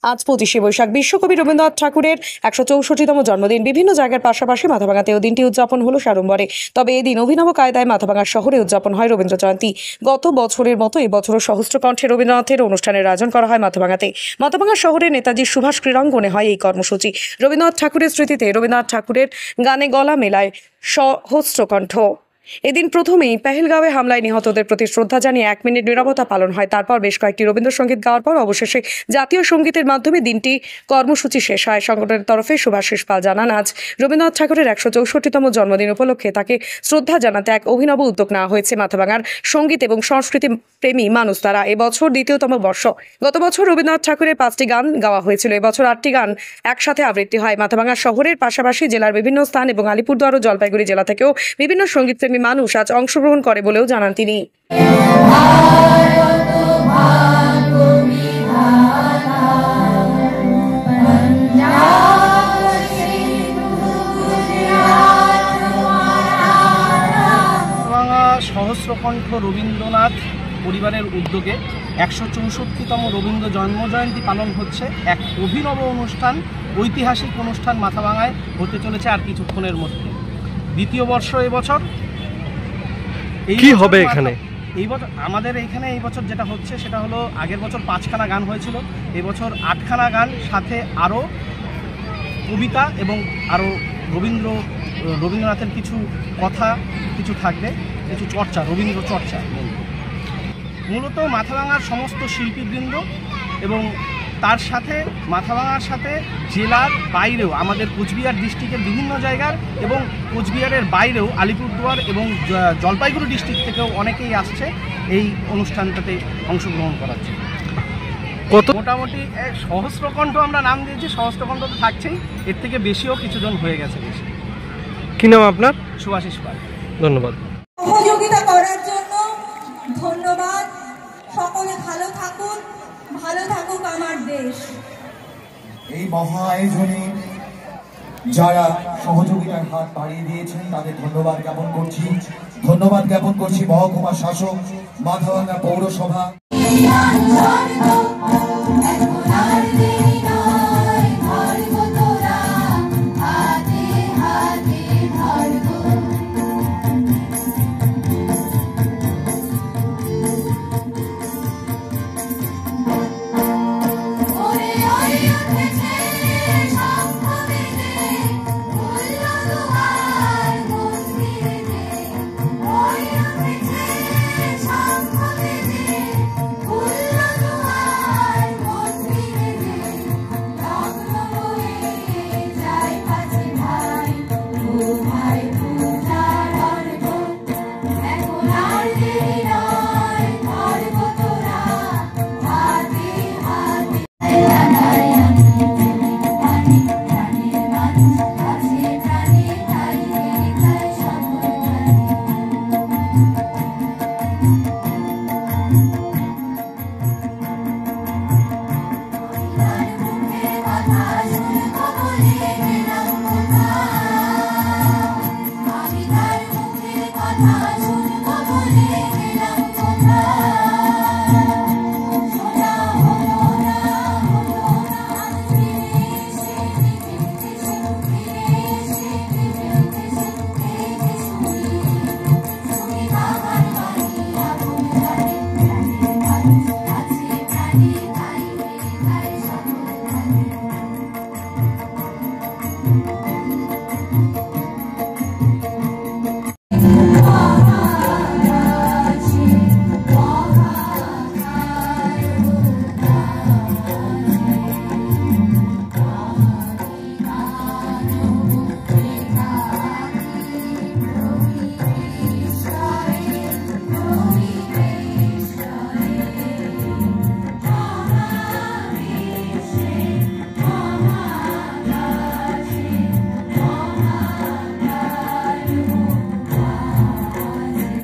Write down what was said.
আজ 25শে বৈশাখ বিশ্বকবি রবীন্দ্রনাথ ঠাকুরের 164তম জন্মদিন। বিভিন্ন জায়গার পাশাপাশি মাথাভাঙাতেও দিনটি উদযাপন হলো সাড়ম্বরে। তবে এদিন অভিনব কায়দায় মাথাভাঙা শহরে উদযাপন হয় রবীন্দ্র জয়ন্তী। গত বছরের মতো এবছরও সহস্রকণ্ঠে রবীন্দ্রনাথের অনুষ্ঠানের আয়োজন করা হয় মাথাভাঙাতে। মাথাভাঙা শহরে নেতাজি সুভাষ ক্রীড়াঙ্গনে হয় এই কর্মসূচি। রবীন্দ্রনাথ ঠাকুরের স্মৃতিতে রবীন্দ্রনাথ ঠাকুরের গানে গলা মেলায় সহস্রকণ্ঠ। এদিন প্রথমেই পেহেলগাঁওয়ে হামলায় নিহতদের প্রতি শ্রদ্ধা জানিয়ে 1 মিনিট নীরবতা পালন হয়। তারপর বেশ কয়েকটি রবীন্দ্রসঙ্গীত গাওয়ার পর অবশেষে জাতীয় সঙ্গীতের মাধ্যমে দিনটি কর্মসূচি শেষ হয়। সংগঠনের তরফে সুভাষিস পাল জানান, আজ রবীন্দ্রনাথ ঠাকুরের 164তম জন্মদিন উপলক্ষে তাকে শ্রদ্ধা জানাতে এক অভিনব উদ্যোগ নেওয়া হয়েছে মাথাভাঙার সঙ্গীত এবং সংস্কৃতি প্রেমী মানুষ দ্বারা। এবছর দ্বিতীয়তম বর্ষ। গত বছর রবীন্দ্রনাথ ঠাকুরের 5টি গান গাওয়া হয়েছিল। এবছর 8টি গান একসাথে আবৃত্তি হয়। মাথাভাঙা শহরের পাশাপাশি জেলার বিভিন্ন স্থান এবং আলিপুরদুয়ার ও জলপাইগুড়ি জেলা থেকেও বিভিন্ন সঙ্গীতপ্রেমী মানুষ আজ অংশগ্রহণ করে বলেও জানান তিনি। সহস্রকণ্ঠ রবীন্দ্রনাথ পরিবারের উদ্যোগে 164তম রবীন্দ্র জন্মজয়ন্তী পালন হচ্ছে। এক অভিনব অনুষ্ঠান, ঐতিহাসিক অনুষ্ঠান মাথাভাঙায় হতে চলেছে আর কিছুক্ষণের মধ্যে। দ্বিতীয় বর্ষ এবছর। কি হবে এখানে? এই বছর আমাদের এইখানে এই বছর যেটা হচ্ছে সেটা হলো, আগের বছর 5খানা গান হয়েছিল, এই বছর 8খানা গান, সাথে আরও কবিতা এবং আরও রবীন্দ্রনাথের কিছু কথা কিছু থাকবে, কিছু চর্চা, রবীন্দ্র চর্চা। মূলত মাথাভাঙার সমস্ত শিল্পীবৃন্দ এবং তার সাথে মাথাভাঙার সাথে জেলার বাইরেও আমাদের কোচবিহার ডিস্ট্রিক্টের বিভিন্ন জায়গার এবং কোচবিহারের বাইরেও আলিপুরদুয়ার এবং জলপাইগুড়ি ডিস্ট্রিক্ট থেকেও অনেকেই আসছে এই অনুষ্ঠানটাতে অংশগ্রহণ করার জন্য। মোটামুটি সহস্রকণ্ঠ আমরা নাম দিয়েছি, সহস্রকণ্ঠ তো থাকছেই, এর থেকে বেশিও কিছুজন হয়ে গেছে। বেশি। কি নাম আপনার? সুভাষিস পাল। ধন্যবাদ। সহযোগিতা করার জন্য ধন্যবাদ। সকলে ভালো থাকুন, ভালো থাকুক আমার দেশ। এই মহা আয়োজনে যারা সহযোগিতার হাত বাড়িয়ে দিয়েছেন তাদের ধন্যবাদ জ্ঞাপন করছি। ধন্যবাদ জ্ঞাপন করছি মহকুমা শাসক, মাথাভাঙা পৌরসভা।